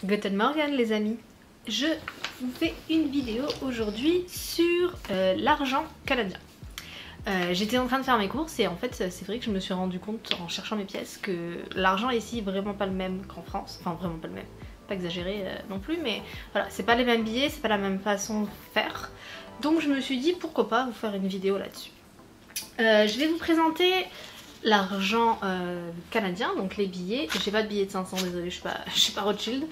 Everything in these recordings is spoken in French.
Guten Morgen les amis. Je vous fais une vidéo aujourd'hui sur l'argent canadien. J'étais en train de faire mes courses et en fait c'est vrai que je me suis rendu compte en cherchant mes pièces que l'argent ici est vraiment pas le même qu'en France. Enfin vraiment pas le même, pas exagéré non plus, mais voilà, c'est pas les mêmes billets, c'est pas la même façon de faire. Donc je me suis dit pourquoi pas vous faire une vidéo là-dessus. Je vais vous présenter l'argent canadien, donc les billets. J'ai pas de billets de 500, désolée, je suis pas Rothschild.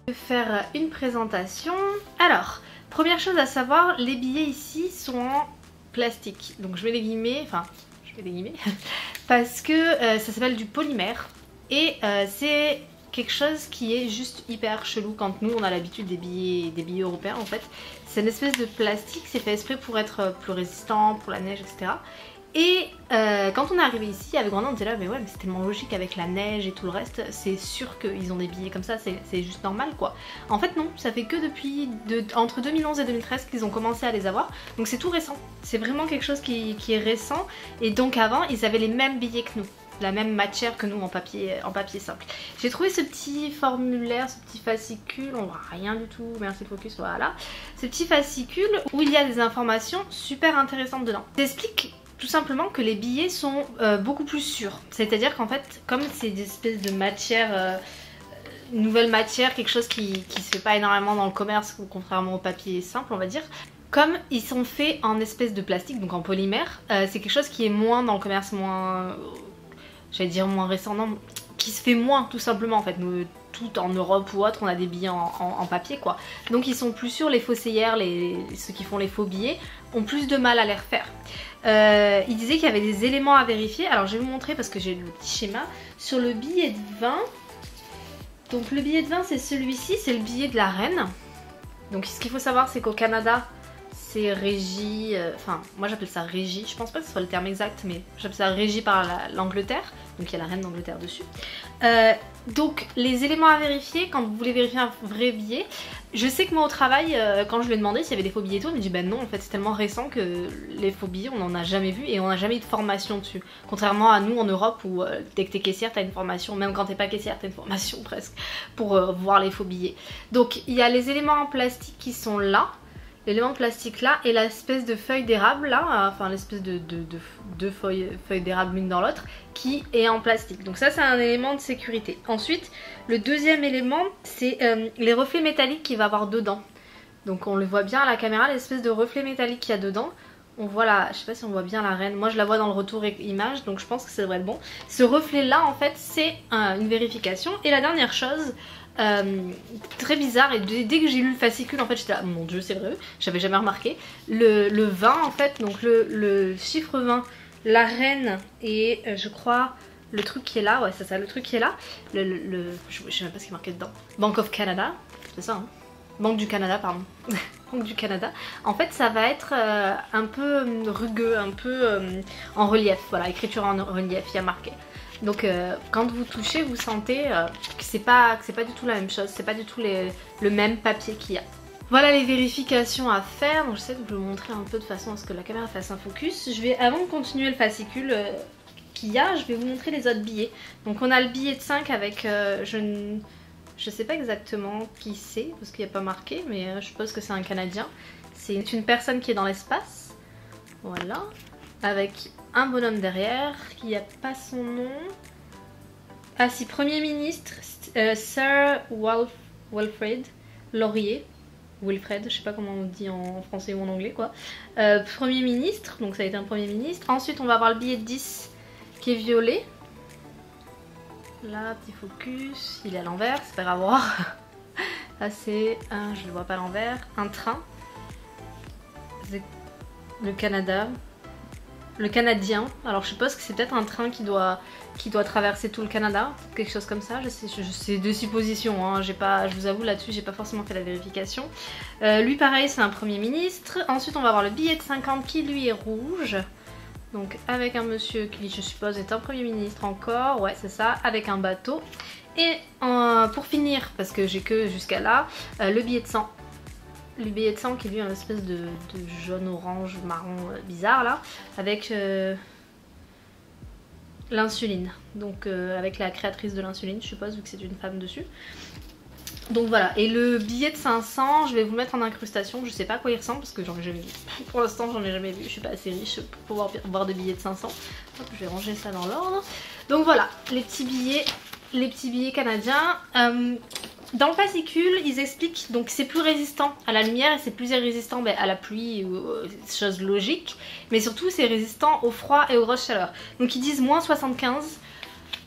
Je vais faire une présentation. Alors, première chose à savoir, les billets ici sont en plastique. Donc je mets les guillemets, enfin je mets des guillemets, parce que ça s'appelle du polymère. Et c'est quelque chose qui est juste hyper chelou quand nous on a l'habitude des billets européens en fait. C'est une espèce de plastique, c'est fait exprès pour être plus résistant, pour la neige, etc. Et quand on est arrivé ici avec Grandin on était là mais ouais mais c'est tellement logique avec la neige et tout le reste, c'est sûr qu'ils ont des billets comme ça, c'est juste normal quoi. En fait non, ça fait que depuis entre 2011 et 2013 qu'ils ont commencé à les avoir, donc c'est tout récent, c'est vraiment quelque chose qui est récent. Et donc avant ils avaient les mêmes billets que nous, la même matière que nous en papier simple. J'ai trouvé ce petit formulaire, ce petit fascicule, on voit rien du tout, merci le focus, voilà. Ce petit fascicule où il y a des informations super intéressantes dedans. J'explique tout simplement que les billets sont beaucoup plus sûrs. C'est-à-dire qu'en fait, comme c'est des espèces de matière, une nouvelle matière, quelque chose qui se fait pas énormément dans le commerce, contrairement au papier simple on va dire, comme ils sont faits en espèce de plastique, donc en polymère, c'est quelque chose qui est moins dans le commerce, moins... j'allais dire moins récent, non, qui se fait moins tout simplement en fait. Nous, tout en Europe ou autre, on a des billets en papier quoi. Donc ils sont plus sûrs, les faussaillères, ceux qui font les faux billets, ont plus de mal à les refaire. Il disait qu'il y avait des éléments à vérifier. Alors je vais vous montrer parce que j'ai le petit schéma. Sur le billet de 20, donc le billet de 20 c'est celui-ci, c'est le billet de la reine. Donc ce qu'il faut savoir c'est qu'au Canada, c'est régi, enfin moi j'appelle ça régi, je pense pas que ce soit le terme exact mais j'appelle ça régi par l'Angleterre, donc il y a la reine d'Angleterre dessus. Donc les éléments à vérifier quand vous voulez vérifier un vrai billet, je sais que moi au travail quand je lui ai demandé s'il y avait des faux billets et tout, il me dit ben non en fait c'est tellement récent que les faux billets on n'en a jamais vu et on n'a jamais eu de formation dessus. Contrairement à nous en Europe où dès que t'es caissière t'as une formation, même quand t'es pas caissière t'as une formation presque pour voir les faux billets. Donc il y a les éléments en plastique qui sont là. L'élément de plastique là et l'espèce de feuille d'érable là, enfin l'espèce de feuille d'érable l'une dans l'autre qui est en plastique. Donc ça c'est un élément de sécurité. Ensuite le deuxième élément c'est les reflets métalliques qu'il va avoir dedans. Donc on le voit bien à la caméra, l'espèce de reflet métallique qu'il y a dedans. On voit la, je sais pas si on voit bien la reine, moi je la vois dans le retour image donc je pense que ça devrait être bon. Ce reflet là en fait c'est une vérification. Et la dernière chose, très bizarre, et dès que j'ai lu le fascicule en fait j'étais là, mon dieu c'est vrai, j'avais jamais remarqué, le 20 en fait, donc le chiffre 20, la reine et je crois le truc qui est là, ouais c'est ça, le truc qui est là, je sais même pas ce qui est marqué dedans, Bank of Canada, c'est ça hein, Banque du Canada pardon, Banque du Canada, en fait ça va être un peu rugueux, un peu en relief, voilà, écriture en relief, il y a marqué. Donc quand vous touchez vous sentez que c'est pas du tout la même chose, c'est pas du tout le même papier qu'il y a. Voilà les vérifications à faire, donc j'essaie de vous le montrer un peu de façon à ce que la caméra fasse un focus. Je vais, avant de continuer le fascicule qu'il y a, je vais vous montrer les autres billets. Donc on a le billet de 5 avec, je sais pas exactement qui c'est parce qu'il n'y a pas marqué, mais je suppose que c'est un Canadien. C'est une personne qui est dans l'espace, voilà, avec un bonhomme derrière qui n'a pas son nom. Ah si, Premier ministre, Sir Wilfrid Laurier. Wilfred, je sais pas comment on dit en français ou en anglais quoi. Premier ministre, donc ça a été un premier ministre. Ensuite on va avoir le billet de 10 qui est violet. Là, petit focus, il est à l'envers, c'est pas grave à voir. Là c'est un, je le vois pas à l'envers, un train. Le Canada. Le Canadien, alors je suppose que c'est peut-être un train qui doit traverser tout le Canada, quelque chose comme ça, je sais de supposition, hein. Je vous avoue là-dessus j'ai pas forcément fait la vérification. Lui pareil c'est un premier ministre. Ensuite on va avoir le billet de 50 qui lui est rouge, donc avec un monsieur qui je suppose est un premier ministre encore, ouais c'est ça, avec un bateau. Et pour finir, parce que j'ai que jusqu'à là, le billet de 100. Le billet de 100 qui est lui une espèce de jaune, orange, marron bizarre là, avec l'insuline. Donc avec la créatrice de l'insuline, je suppose, vu que c'est une femme dessus. Donc voilà, et le billet de 500, je vais vous le mettre en incrustation, je sais pas à quoi il ressemble parce que j'en ai jamais vu. Pour l'instant j'en ai jamais vu, je suis pas assez riche pour pouvoir voir des billets de 500. Hop, je vais ranger ça dans l'ordre. Donc voilà, les petits billets canadiens. Dans le fascicule, ils expliquent donc c'est plus résistant à la lumière et c'est plus résistant à la pluie, chose logique, mais surtout c'est résistant au froid et aux grosses chaleurs. Donc ils disent moins 75.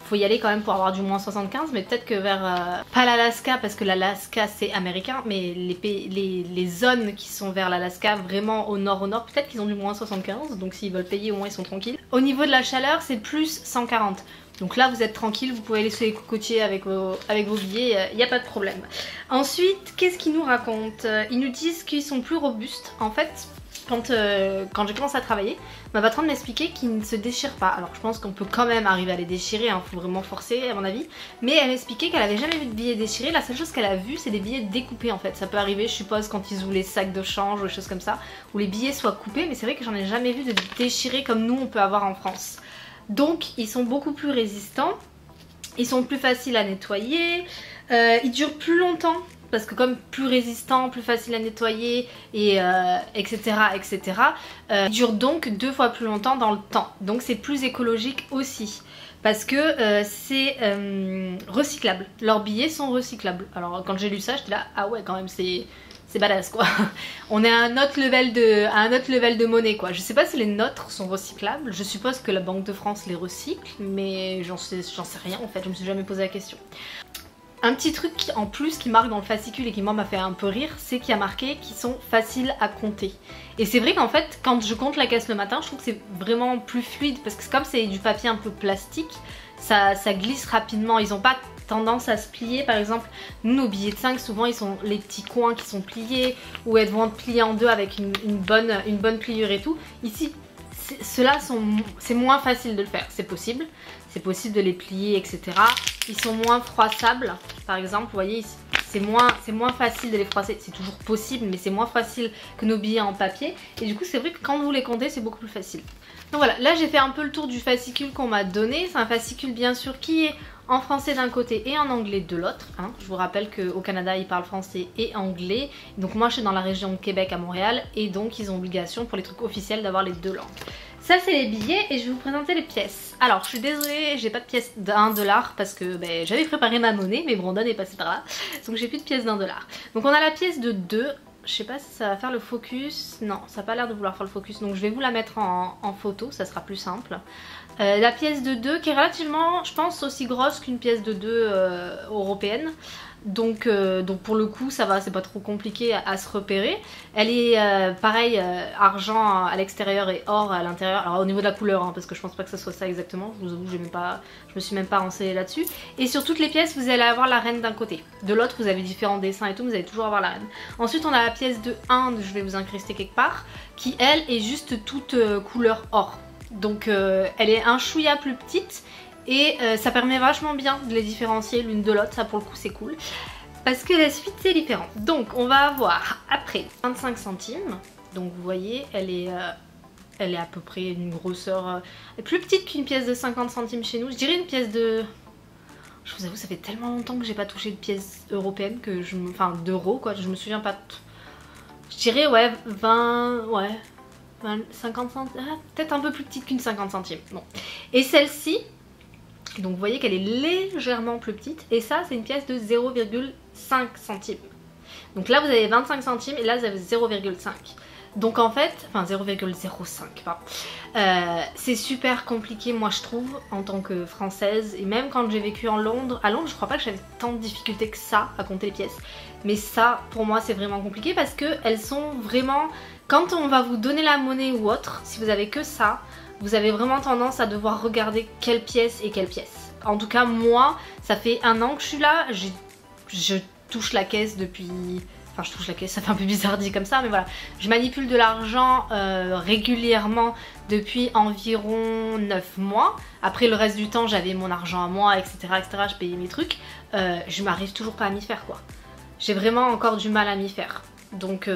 Faut y aller quand même pour avoir du moins 75, mais peut-être que vers pas l'Alaska parce que l'Alaska c'est américain, mais les zones qui sont vers l'Alaska, vraiment au nord, peut-être qu'ils ont du moins 75, donc s'ils veulent payer au moins ils sont tranquilles. Au niveau de la chaleur c'est plus 140, donc là vous êtes tranquille, vous pouvez aller sur les cocotiers avec vos billets, il n'y a pas de problème. Ensuite, qu'est-ce qu'ils nous racontent? Ils nous disent qu'ils sont plus robustes. En fait, quand j'ai commencé à travailler, ma patronne m'expliquait qu'ils ne se déchirent pas. Alors je pense qu'on peut quand même arriver à les déchirer, hein, faut vraiment forcer à mon avis. Mais elle m'expliquait qu'elle avait jamais vu de billets déchirés. La seule chose qu'elle a vue c'est des billets découpés en fait. Ça peut arriver je suppose quand ils ouvrent les sacs de change ou des choses comme ça, où les billets soient coupés, mais c'est vrai que j'en ai jamais vu de déchirés comme nous on peut avoir en France. Donc ils sont beaucoup plus résistants, ils sont plus faciles à nettoyer, ils durent plus longtemps. Parce que comme plus résistant, plus facile à nettoyer, et etc. Ils durent donc 2 fois plus longtemps dans le temps. Donc c'est plus écologique aussi. Parce que c'est recyclable. Leurs billets sont recyclables. Alors quand j'ai lu ça, j'étais là, ah ouais quand même c'est badass quoi. On est à un autre level de monnaie quoi. Je sais pas si les nôtres sont recyclables. Je suppose que la Banque de France les recycle. Mais j'en sais rien en fait, je me suis jamais posé la question. Un petit truc en plus qui marque dans le fascicule et qui moi m'a fait un peu rire, c'est qu'il y a marqué qu'ils sont faciles à compter. Et c'est vrai qu'en fait quand je compte la caisse le matin, je trouve que c'est vraiment plus fluide parce que comme c'est du papier un peu plastique, ça glisse rapidement. Ils n'ont pas tendance à se plier. Par exemple, nous nos billets de 5 souvent ils sont les petits coins qui sont pliés ou elles vont être pliés en deux avec une bonne pliure et tout. Ici ceux-là c'est moins facile de le faire, c'est possible de les plier etc. Ils sont moins froissables par exemple, vous voyez c'est moins facile de les froisser, c'est toujours possible mais c'est moins facile que nos billets en papier et du coup c'est vrai que quand vous les comptez c'est beaucoup plus facile. Donc voilà, là j'ai fait un peu le tour du fascicule qu'on m'a donné, c'est un fascicule bien sûr qui est en français d'un côté et en anglais de l'autre, hein. Je vous rappelle qu'au Canada ils parlent français et anglais, donc moi je suis dans la région de Québec à Montréal et donc ils ont obligation pour les trucs officiels d'avoir les deux langues. Ça c'est les billets et je vais vous présenter les pièces. Alors je suis désolée, j'ai pas de pièces d'1 dollar parce que j'avais préparé ma monnaie mais Brandon est passé par là, donc j'ai plus de pièces d'1 dollar. Donc on a la pièce de 2. Je sais pas si ça va faire le focus, non ça n'a pas l'air de vouloir faire le focus donc je vais vous la mettre en photo, ça sera plus simple. La pièce de 2 qui est relativement je pense aussi grosse qu'une pièce de 2 européenne. Donc pour le coup ça va, c'est pas trop compliqué à se repérer. Elle est pareil argent à l'extérieur et or à l'intérieur. Alors au niveau de la couleur hein, parce que je pense pas que ce soit ça exactement. Je vous avoue je me suis même pas renseignée là-dessus. Et sur toutes les pièces vous allez avoir la reine d'un côté. De l'autre vous avez différents dessins et tout, vous allez toujours avoir la reine. Ensuite on a la pièce de 1, je vais vous incruster quelque part, qui elle est juste toute couleur or. Donc elle est un chouïa plus petite. Et ça permet vachement bien de les différencier l'une de l'autre, ça pour le coup c'est cool. Parce que la suite c'est différent. Donc on va avoir après 25 centimes. Donc vous voyez elle est à peu près d'une grosseur plus petite qu'une pièce de 50 centimes chez nous. Je dirais une pièce de... Je vous avoue ça fait tellement longtemps que j'ai pas touché de pièces européennes que je me... Enfin d'euros quoi, je me souviens pas. Je dirais ouais 20... Ouais 50 centimes, peut-être un peu plus petite qu'une 50 centimes. Bon. Et celle-ci... Donc vous voyez qu'elle est légèrement plus petite et ça c'est une pièce de 0,5 centimes. Donc là vous avez 25 centimes et là vous avez 0,5. Donc en fait, enfin 0,05 pardon. C'est super compliqué moi je trouve en tant que française et même quand j'ai vécu à Londres je crois pas que j'avais tant de difficultés que ça à compter les pièces. Mais ça pour moi c'est vraiment compliqué parce que elles sont vraiment, quand on va vous donner la monnaie ou autre, si vous avez que ça, vous avez vraiment tendance à devoir regarder quelle pièce et quelle pièce. En tout cas moi, ça fait 1 an que je suis là, je touche la caisse depuis... Enfin je touche la caisse, ça fait un peu bizarre dit comme ça, mais voilà. Je manipule de l'argent régulièrement depuis environ 9 mois. Après le reste du temps j'avais mon argent à moi, etc. Je payais mes trucs. Je m'arrive toujours pas à m'y faire quoi. J'ai vraiment encore du mal à m'y faire. Donc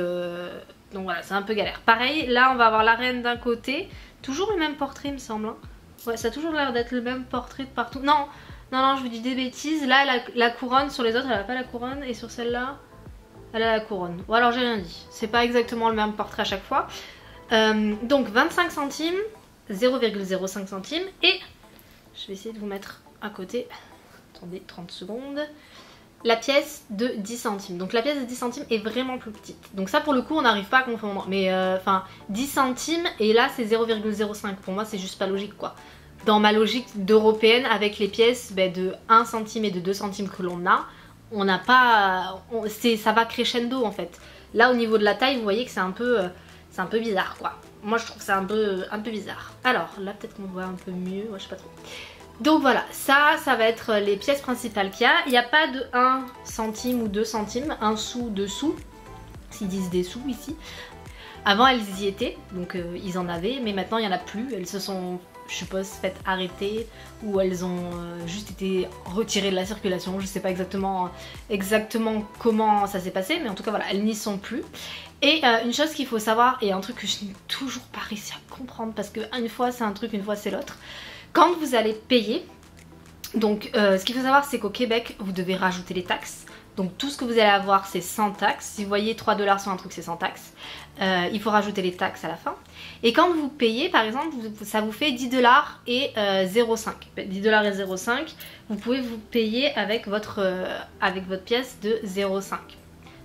voilà, c'est un peu galère. Pareil, là on va avoir la reine d'un côté. Toujours le même portrait il me semble. Hein. Ouais, ça a toujours l'air d'être le même portrait de partout. Non, non, je vous dis des bêtises. Là, la couronne, sur les autres, elle a pas la couronne. Et sur celle-là, elle a la couronne. Ou alors j'ai rien dit. C'est pas exactement le même portrait à chaque fois. Donc 25 centimes, 0,05 centimes. Et je vais essayer de vous mettre à côté. Attendez, 30 secondes. La pièce de 10 centimes. Donc la pièce de 10 centimes est vraiment plus petite. Donc ça pour le coup on n'arrive pas à confondre. Mais enfin 10 centimes et là c'est 0,05. Pour moi c'est juste pas logique quoi. Dans ma logique d'européenne avec les pièces de 1 centime et de 2 centimes que l'on a, on n'a pas... ça va crescendo en fait. Là au niveau de la taille vous voyez que c'est un peu bizarre quoi. Moi je trouve ça un peu bizarre. Alors là peut-être qu'on voit un peu mieux. Ouais, je sais pas trop. Donc voilà, ça va être les pièces principales qu'il y a. Il n'y a pas de 1 centime ou 2 centimes, 1 sou, 2 sous, s'ils disent des sous ici. Avant elles y étaient, donc ils en avaient, mais maintenant il n'y en a plus. Elles se sont, je suppose, faites arrêter ou elles ont juste été retirées de la circulation. Je ne sais pas exactement comment ça s'est passé, mais en tout cas voilà, elles n'y sont plus. Et une chose qu'il faut savoir, et un truc que je n'ai toujours pas réussi à comprendre, parce que une fois c'est un truc, une fois c'est l'autre. Quand vous allez payer, donc ce qu'il faut savoir c'est qu'au Québec vous devez rajouter les taxes. Donc tout ce que vous allez avoir c'est sans taxes. Si vous voyez 3 $ sur un truc c'est sans taxes. Il faut rajouter les taxes à la fin. Et quand vous payez par exemple ça vous fait 10 $ et 0,5. 10 $ et 0,5 vous pouvez vous payer avec votre pièce de 0,5.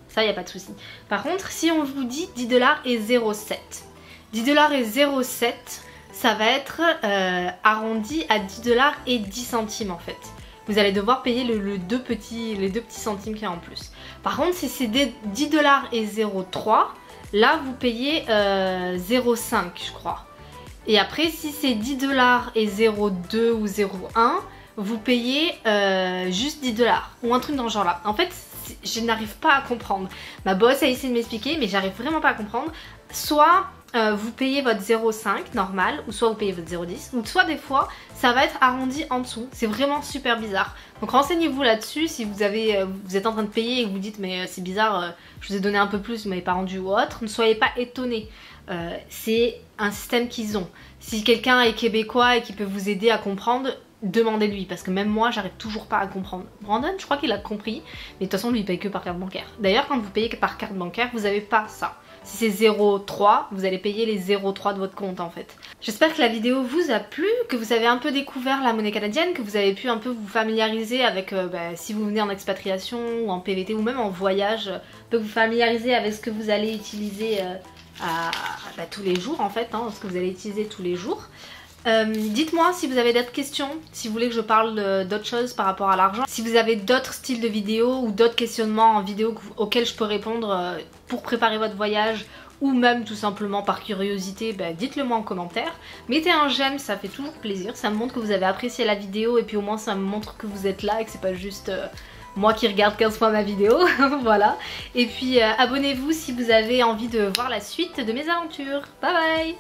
Ça il n'y a pas de souci. Par contre si on vous dit 10 $ et 0,7. 10 $ et 0,7 ça va être arrondi à 10 $ et 10 centimes en fait. Vous allez devoir payer les deux petits centimes qu'il y a en plus. Par contre, si c'est 10 $ et 0,3, là vous payez 0,5 je crois. Et après, si c'est 10 $ et 0,2 ou 0,1, vous payez juste 10 $ ou un truc dans ce genre là. En fait, je n'arrive pas à comprendre. Ma boss a essayé de m'expliquer, mais j'arrive vraiment pas à comprendre. Soit vous payez votre 0,5 normal, ou soit vous payez votre 0,10, ou soit des fois ça va être arrondi en dessous. C'est vraiment super bizarre. Donc renseignez-vous là-dessus si vous êtes en train de payer et que vous dites mais c'est bizarre, je vous ai donné un peu plus, vous m'avez pas rendu ou autre. Ne soyez pas étonnés. C'est un système qu'ils ont. Si quelqu'un est québécois et qui peut vous aider à comprendre, demandez-lui, parce que même moi j'arrive toujours pas à comprendre. Brandon je crois qu'il a compris, mais de toute façon lui il paye que par carte bancaire. D'ailleurs quand vous payez que par carte bancaire vous avez pas ça. Si c'est 0,3 vous allez payer les 0,3 de votre compte en fait. J'espère que la vidéo vous a plu, que vous avez un peu découvert la monnaie canadienne, que vous avez pu un peu vous familiariser avec si vous venez en expatriation ou en PVT ou même en voyage, un peu vous familiariser avec ce que vous allez utiliser tous les jours en fait, ce que vous allez utiliser tous les jours. Dites-moi si vous avez d'autres questions, si vous voulez que je parle d'autres choses par rapport à l'argent, si vous avez d'autres styles de vidéos ou d'autres questionnements en vidéo auxquels je peux répondre pour préparer votre voyage ou même tout simplement par curiosité, dites-le moi en commentaire. Mettez un j'aime, ça fait toujours plaisir, ça me montre que vous avez apprécié la vidéo et puis au moins ça me montre que vous êtes là et que c'est pas juste moi qui regarde 15 fois ma vidéo. Voilà. Et puis abonnez-vous si vous avez envie de voir la suite de mes aventures. Bye bye.